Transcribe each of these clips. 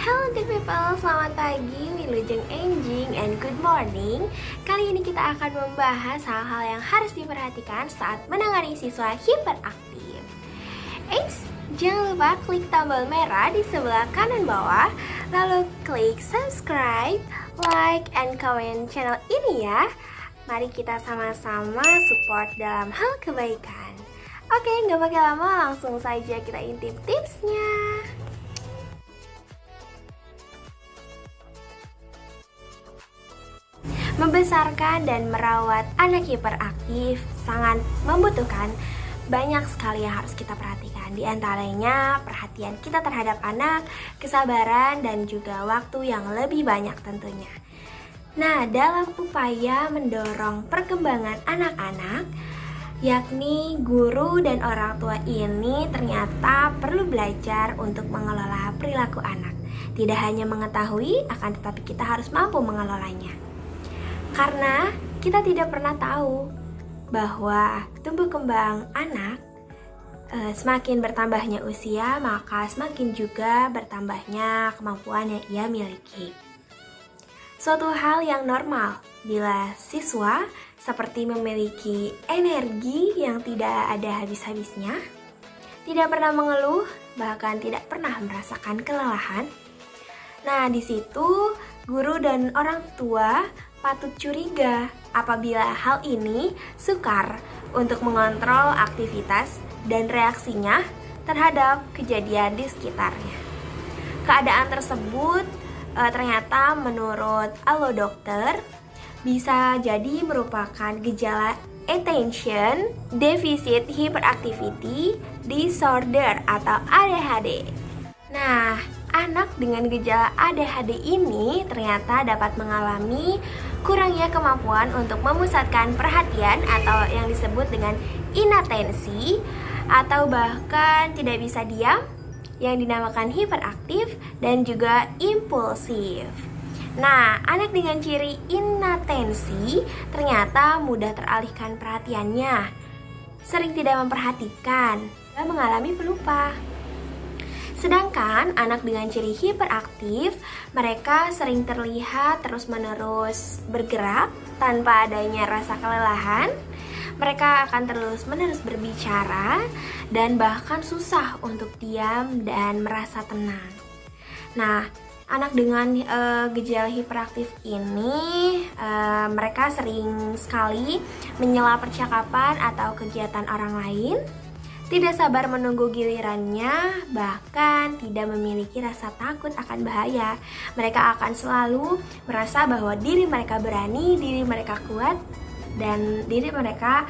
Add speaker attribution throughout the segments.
Speaker 1: Hello good people, selamat pagi, wilujeng enjing, and good morning. Kali ini kita akan membahas hal-hal yang harus diperhatikan saat menangani siswa hiperaktif. Eits, jangan lupa klik tombol merah di sebelah kanan bawah, lalu klik subscribe, like, and comment channel ini ya. Mari kita sama-sama support dalam hal kebaikan. Oke, nggak pakai lama, langsung saja kita intip tipsnya. Membesarkan dan merawat anak hiperaktif sangat membutuhkan banyak sekali yang harus kita perhatikan. Di antaranya perhatian kita terhadap anak, kesabaran, dan juga waktu yang lebih banyak tentunya. Nah, dalam upaya mendorong perkembangan anak-anak, yakni guru dan orang tua ini ternyata perlu belajar untuk mengelola perilaku anak. Tidak hanya mengetahui, akan tetapi kita harus mampu mengelolanya. Karena kita tidak pernah tahu bahwa tumbuh kembang anak semakin bertambahnya usia, maka semakin juga bertambahnya kemampuan yang ia miliki. Suatu hal yang normal bila siswa seperti memiliki energi yang tidak ada habis-habisnya, tidak pernah mengeluh, bahkan tidak pernah merasakan kelelahan. Nah, di situ guru dan orang tua patut curiga apabila hal ini sukar untuk mengontrol aktivitas dan reaksinya terhadap kejadian di sekitarnya. Keadaan tersebut ternyata menurut Allo Dokter bisa jadi merupakan gejala Attention Deficit Hyperactivity Disorder atau ADHD. Nah, anak dengan gejala ADHD ini ternyata dapat mengalami kurangnya kemampuan untuk memusatkan perhatian atau yang disebut dengan inatensi, atau bahkan tidak bisa diam yang dinamakan hiperaktif, dan juga impulsif. Nah, anak dengan ciri inatensi ternyata mudah teralihkan perhatiannya, sering tidak memperhatikan, dan mengalami pelupa. Sedangkan anak dengan ciri hiperaktif, mereka sering terlihat terus-menerus bergerak tanpa adanya rasa kelelahan. Mereka akan terus-menerus berbicara dan bahkan susah untuk diam dan merasa tenang. Nah, anak dengan gejala hiperaktif ini mereka sering sekali menyela percakapan atau kegiatan orang lain, tidak sabar menunggu gilirannya, bahkan tidak memiliki rasa takut akan bahaya. Mereka akan selalu merasa bahwa diri mereka berani, diri mereka kuat, dan diri mereka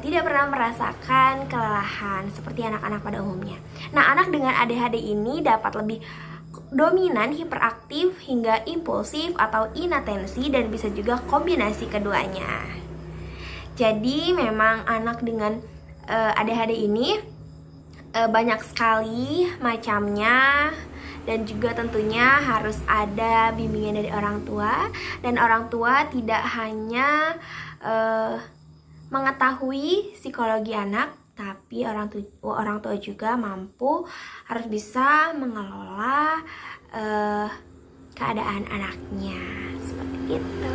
Speaker 1: tidak pernah merasakan kelelahan seperti anak-anak pada umumnya. Nah, anak dengan ADHD ini dapat lebih dominan hiperaktif hingga impulsif atau inatensi, dan bisa juga kombinasi keduanya. Jadi memang anak dengan ADHD ini banyak sekali macamnya, dan juga tentunya harus ada bimbingan dari orang tua, dan orang tua tidak hanya mengetahui psikologi anak, tapi orang tua juga harus bisa mengelola keadaan anaknya seperti itu.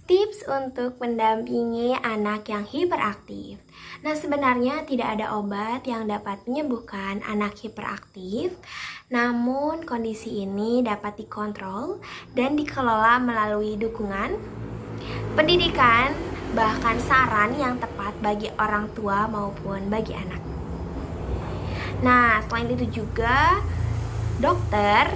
Speaker 1: Tips untuk mendampingi anak yang hiperaktif. Nah, sebenarnya tidak ada obat yang dapat menyembuhkan anak hiperaktif, namun kondisi ini dapat dikontrol dan dikelola melalui dukungan, pendidikan, bahkan saran yang tepat bagi orang tua maupun bagi anak. Nah, selain itu juga dokter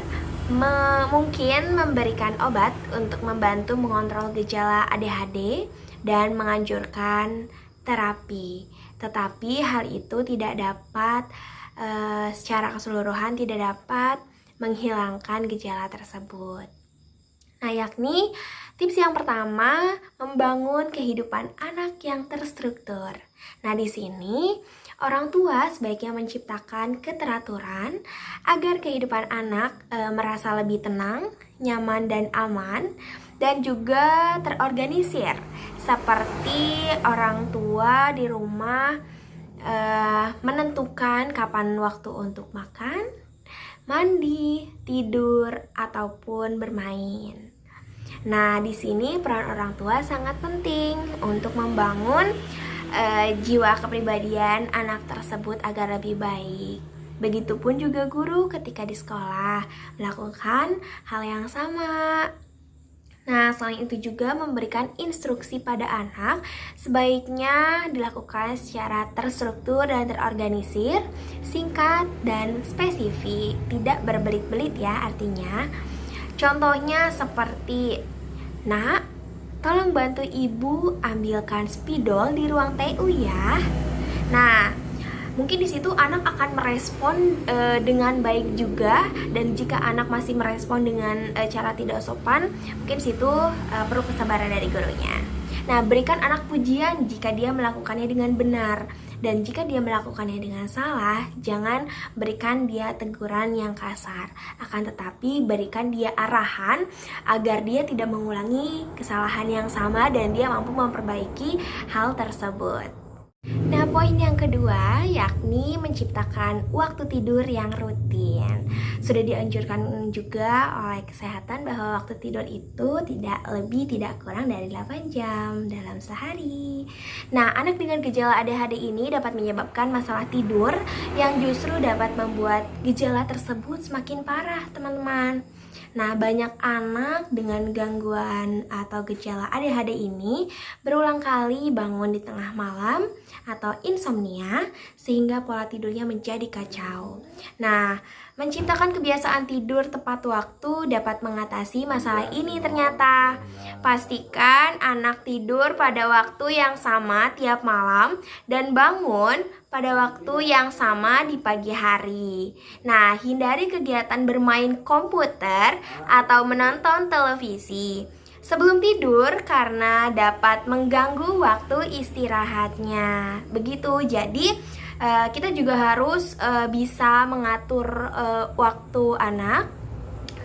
Speaker 1: mungkin memberikan obat untuk membantu mengontrol gejala ADHD dan menganjurkan terapi. Tetapi hal itu tidak dapat secara keseluruhan tidak dapat menghilangkan gejala tersebut. Nah, yakni tips yang pertama, membangun kehidupan anak yang terstruktur. Nah, di sini orang tua sebaiknya menciptakan keteraturan agar kehidupan anak merasa lebih tenang, nyaman, dan aman, dan juga terorganisir. Seperti orang tua di rumah menentukan kapan waktu untuk makan, mandi, tidur, ataupun bermain. Nah, di sini peran orang tua sangat penting untuk membangun jiwa kepribadian anak tersebut agar lebih baik. Begitupun juga guru ketika di sekolah melakukan hal yang sama. Nah, selain itu juga memberikan instruksi pada anak sebaiknya dilakukan secara terstruktur dan terorganisir, singkat dan spesifik, tidak berbelit-belit ya artinya. Contohnya seperti, "Nak, tolong bantu ibu ambilkan spidol di ruang TU ya." Nah, mungkin di situ anak akan merespon dengan baik juga, dan jika anak masih merespon dengan cara tidak sopan, mungkin situ perlu kesabaran dari gurunya. Nah, berikan anak pujian jika dia melakukannya dengan benar, dan jika dia melakukannya dengan salah, jangan berikan dia teguran yang kasar. Akan tetapi berikan dia arahan agar dia tidak mengulangi kesalahan yang sama dan dia mampu memperbaiki hal tersebut. Nah, poin yang kedua yakni menciptakan waktu tidur yang rutin. Sudah dianjurkan juga oleh kesehatan bahwa waktu tidur itu tidak lebih tidak kurang dari 8 jam dalam sehari. Nah, anak dengan gejala ADHD ini dapat menyebabkan masalah tidur yang justru dapat membuat gejala tersebut semakin parah, teman-teman. Nah, banyak anak dengan gangguan atau gejala ADHD ini berulang kali bangun di tengah malam atau insomnia sehingga pola tidurnya menjadi kacau. Nah, menciptakan kebiasaan tidur tepat waktu dapat mengatasi masalah ini ternyata. Pastikan anak tidur pada waktu yang sama tiap malam dan bangun pada waktu yang sama di pagi hari. Nah, hindari kegiatan bermain komputer atau menonton televisi sebelum tidur karena dapat mengganggu waktu istirahatnya. Begitu, jadi kita juga harus bisa mengatur waktu anak.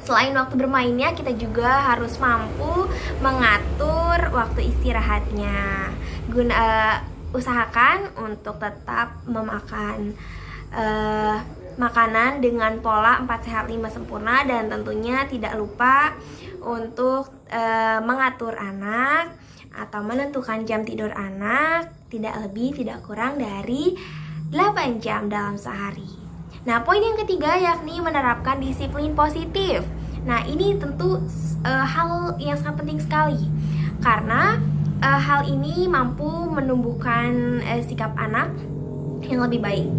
Speaker 1: Selain waktu bermainnya, kita juga harus mampu mengatur waktu istirahatnya. Usahakan untuk tetap memakan makanan dengan pola 4 sehat 5 sempurna, dan tentunya tidak lupa untuk mengatur anak atau menentukan jam tidur anak tidak lebih tidak kurang dari 8 jam dalam sehari. Nah, poin yang ketiga yakni menerapkan disiplin positif. Nah, ini tentu hal yang sangat penting sekali karena hal ini mampu menumbuhkan sikap anak yang lebih baik.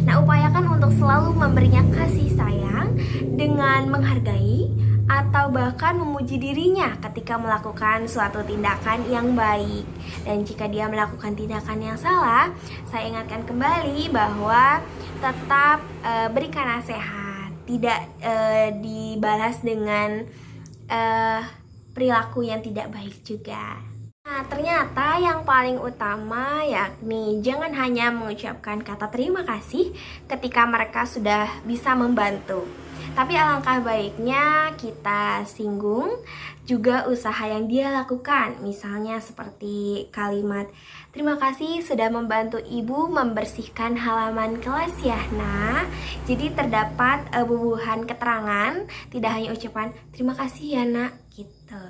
Speaker 1: Nah, upayakan untuk selalu memberinya kasih sayang dengan menghargai atau bahkan memuji dirinya ketika melakukan suatu tindakan yang baik. Dan jika dia melakukan tindakan yang salah, saya ingatkan kembali bahwa tetap berikan nasihat, tidak dibalas dengan perilaku yang tidak baik juga. Nah, ternyata yang paling utama yakni jangan hanya mengucapkan kata terima kasih ketika mereka sudah bisa membantu, tapi alangkah baiknya kita singgung juga usaha yang dia lakukan. Misalnya seperti kalimat, "Terima kasih sudah membantu ibu membersihkan halaman kelas ya, Nak." Jadi terdapat bubuhan keterangan, tidak hanya ucapan "terima kasih ya, Nak" gitu.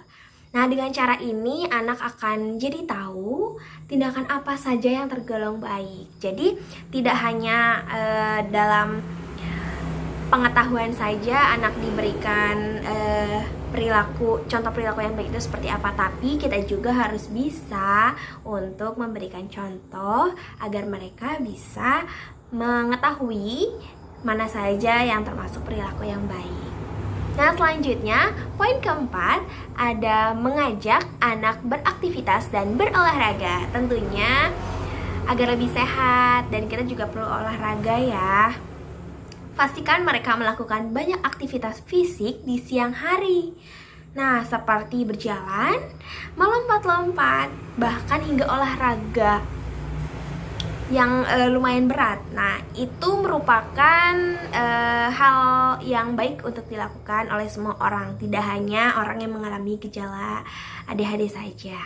Speaker 1: Nah, dengan cara ini anak akan jadi tahu tindakan apa saja yang tergolong baik. Jadi tidak hanya dalam pengetahuan saja anak diberikan contoh perilaku yang baik itu seperti apa, tapi kita juga harus bisa untuk memberikan contoh agar mereka bisa mengetahui mana saja yang termasuk perilaku yang baik. Nah, selanjutnya, poin keempat ada mengajak anak beraktivitas dan berolahraga. Tentunya agar lebih sehat, dan kita juga perlu olahraga ya. Pastikan mereka melakukan banyak aktivitas fisik di siang hari. Nah, seperti berjalan, melompat-lompat, bahkan hingga olahraga yang lumayan berat. Nah, itu merupakan hal yang baik untuk dilakukan oleh semua orang, tidak hanya orang yang mengalami gejala ADHD saja.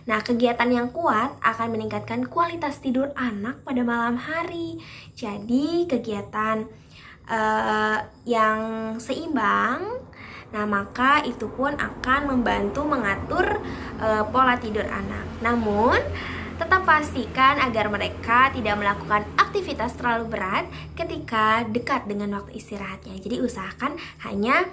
Speaker 1: Nah, kegiatan yang kuat akan meningkatkan kualitas tidur anak pada malam hari. Jadi, kegiatan yang seimbang, nah maka itu pun akan membantu mengatur pola tidur anak. Namun tetap pastikan agar mereka tidak melakukan aktivitas terlalu berat ketika dekat dengan waktu istirahatnya. Jadi usahakan hanya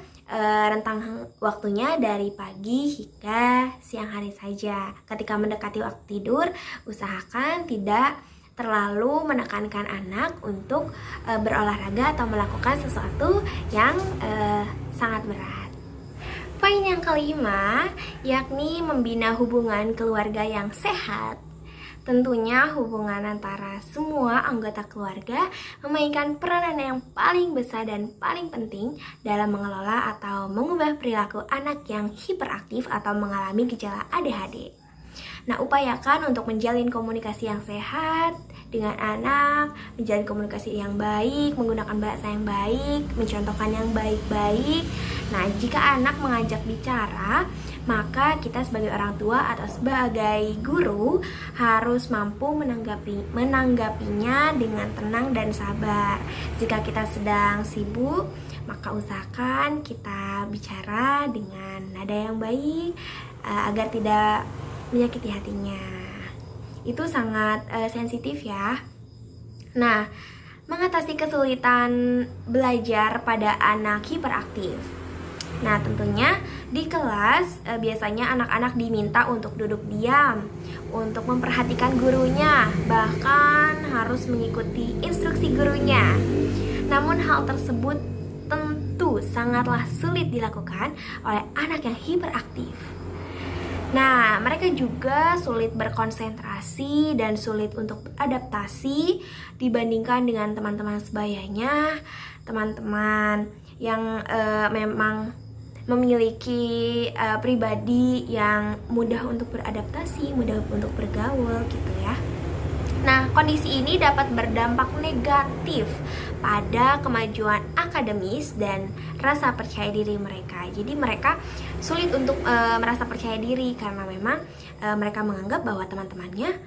Speaker 1: rentang waktunya dari pagi hingga siang hari saja. Ketika mendekati waktu tidur, usahakan tidak terlalu menekankan anak untuk berolahraga atau melakukan sesuatu yang sangat berat. Poin yang kelima, yakni membina hubungan keluarga yang sehat. Tentunya hubungan antara semua anggota keluarga memainkan peranan yang paling besar dan paling penting dalam mengelola atau mengubah perilaku anak yang hiperaktif atau mengalami gejala ADHD. Nah, upayakan untuk menjalin komunikasi yang sehat dengan anak, menjalin komunikasi yang baik, menggunakan bahasa yang baik, mencontohkan yang baik-baik. Nah, jika anak mengajak bicara, maka kita sebagai orang tua atau sebagai guru harus mampu menanggapinya dengan tenang dan sabar. Jika kita sedang sibuk, maka usahakan kita bicara dengan nada yang baik agar tidak menyakiti hatinya. Itu sangat sensitif ya. Nah, mengatasi kesulitan belajar pada anak hiperaktif. Nah, tentunya di kelas biasanya anak-anak diminta untuk duduk diam, untuk memperhatikan gurunya, bahkan harus mengikuti instruksi gurunya. Namun hal tersebut tentu sangatlah sulit dilakukan oleh anak yang hiperaktif. Nah, mereka juga sulit berkonsentrasi dan sulit untuk beradaptasi dibandingkan dengan teman-teman sebayanya, teman-teman yang memang memiliki pribadi yang mudah untuk beradaptasi, mudah untuk bergaul gitu ya. Nah, kondisi ini dapat berdampak negatif pada kemajuan akademis dan rasa percaya diri mereka. Jadi mereka sulit untuk merasa percaya diri karena memang mereka menganggap bahwa teman-temannya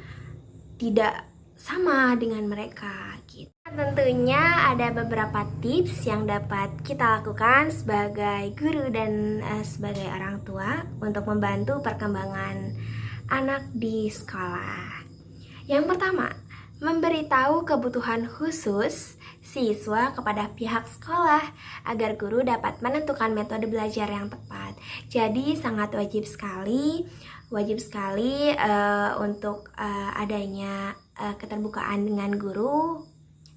Speaker 1: tidak sama dengan mereka gitu. Tentunya ada beberapa tips yang dapat kita lakukan sebagai guru dan sebagai orang tua untuk membantu perkembangan anak di sekolah. Yang pertama, memberitahu kebutuhan khusus siswa kepada pihak sekolah agar guru dapat menentukan metode belajar yang tepat. Jadi sangat wajib sekali untuk adanya keterbukaan dengan guru,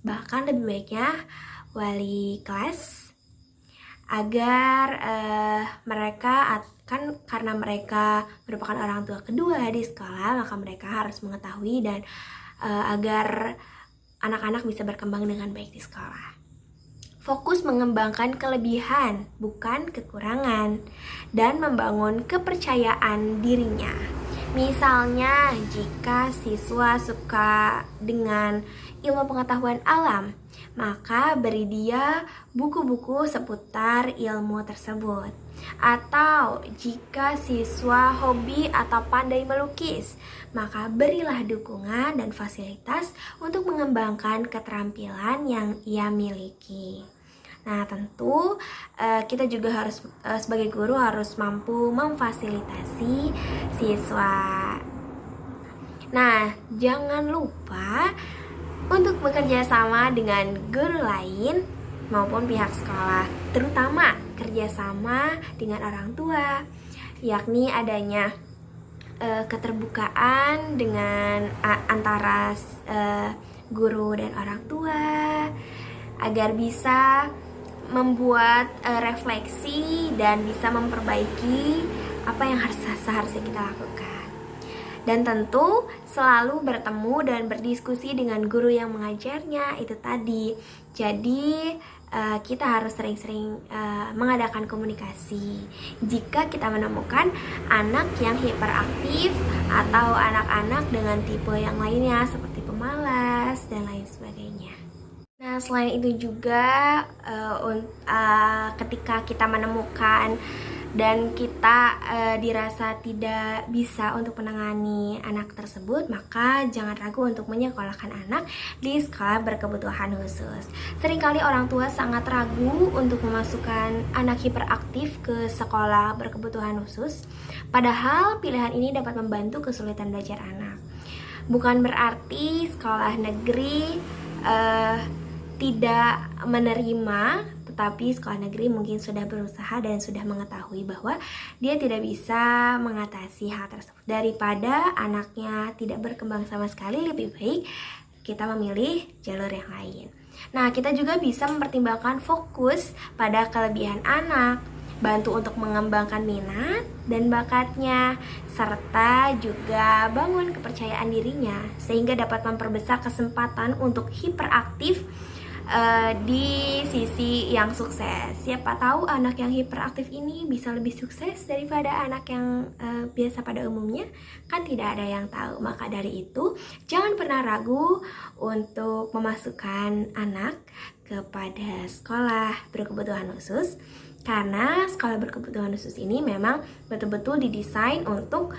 Speaker 1: bahkan lebih baiknya wali kelas, agar mereka kan karena mereka merupakan orang tua kedua di sekolah, maka mereka harus mengetahui dan agar anak-anak bisa berkembang dengan baik di sekolah. Fokus mengembangkan kelebihan, bukan kekurangan, dan membangun kepercayaan dirinya. Misalnya, jika siswa suka dengan ilmu pengetahuan alam, maka beri dia buku-buku seputar ilmu tersebut. Atau jika siswa hobi atau pandai melukis, maka berilah dukungan dan fasilitas untuk mengembangkan keterampilan yang ia miliki. Nah, tentu kita juga harus sebagai guru harus mampu memfasilitasi siswa. Nah, jangan lupa untuk bekerja sama dengan guru lain maupun pihak sekolah, terutama kerjasama dengan orang tua, yakni adanya keterbukaan dengan antara guru dan orang tua agar bisa membuat refleksi dan bisa memperbaiki apa yang seharusnya kita lakukan. Dan tentu selalu bertemu dan berdiskusi dengan guru yang mengajarnya itu tadi. Jadi kita harus sering-sering mengadakan komunikasi. Jika kita menemukan anak yang hiperaktif atau anak-anak dengan tipe yang lainnya seperti pemalas dan lain sebagainya. Nah, selain itu juga ketika kita menemukan dan kita dirasa tidak bisa untuk menangani anak tersebut, maka jangan ragu untuk menyekolahkan anak di sekolah berkebutuhan khusus. Seringkali orang tua sangat ragu untuk memasukkan anak hiperaktif ke sekolah berkebutuhan khusus, padahal pilihan ini dapat membantu kesulitan belajar anak. Bukan berarti sekolah negeri tidak menerima, tetapi sekolah negeri mungkin sudah berusaha dan sudah mengetahui bahwa dia tidak bisa mengatasi hal tersebut. Daripada anaknya tidak berkembang sama sekali, lebih baik kita memilih jalur yang lain. Nah, kita juga bisa mempertimbangkan fokus pada kelebihan anak, bantu untuk mengembangkan minat dan bakatnya, serta juga bangun kepercayaan dirinya sehingga dapat memperbesar kesempatan untuk hiperaktif di sisi yang sukses. Siapa tahu anak yang hiperaktif ini bisa lebih sukses daripada anak yang biasa pada umumnya, kan tidak ada yang tahu. Maka dari itu, jangan pernah ragu untuk memasukkan anak kepada sekolah berkebutuhan khusus, karena sekolah berkebutuhan khusus ini memang betul-betul didesain untuk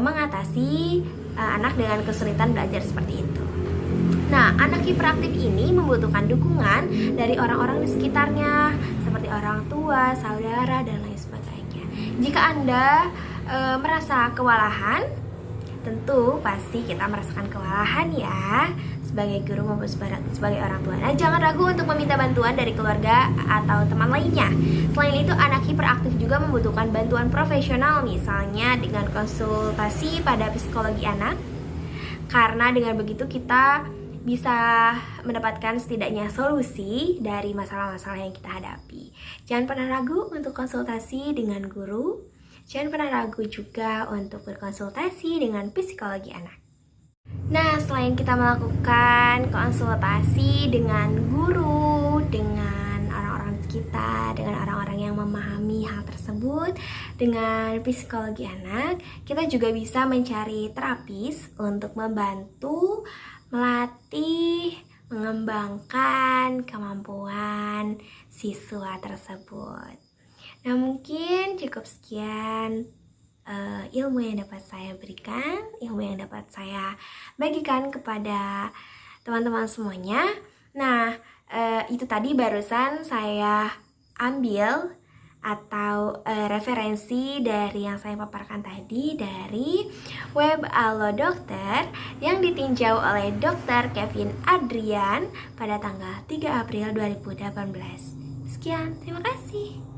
Speaker 1: mengatasi anak dengan kesulitan belajar seperti itu. Nah, anak hiperaktif ini membutuhkan dukungan dari orang-orang di sekitarnya, seperti orang tua, saudara, dan lain sebagainya. Jika Anda merasa kewalahan, tentu pasti kita merasakan kewalahan ya, sebagai guru maupun sebagai orang tua. Nah, jangan ragu untuk meminta bantuan dari keluarga atau teman lainnya. Selain itu, anak hiperaktif juga membutuhkan bantuan profesional, misalnya dengan konsultasi pada psikologi anak, karena dengan begitu kita bisa mendapatkan setidaknya solusi dari masalah-masalah yang kita hadapi. Jangan pernah ragu untuk konsultasi dengan guru. Jangan pernah ragu juga untuk berkonsultasi dengan psikologi anak. Nah, selain kita melakukan konsultasi dengan guru, dengan orang-orang sekitar, dengan orang-orang yang memahami hal tersebut, dengan psikologi anak, kita juga bisa mencari terapis untuk membantu melatih, mengembangkan kemampuan siswa tersebut. Nah, mungkin cukup sekian ilmu yang dapat saya berikan, ilmu yang dapat saya bagikan kepada teman-teman semuanya. Nah, itu tadi barusan saya ambil atau referensi dari yang saya paparkan tadi dari web Allo Dokter yang ditinjau oleh Dr. Kevin Adrian pada tanggal 3 April 2018. Sekian, terima kasih.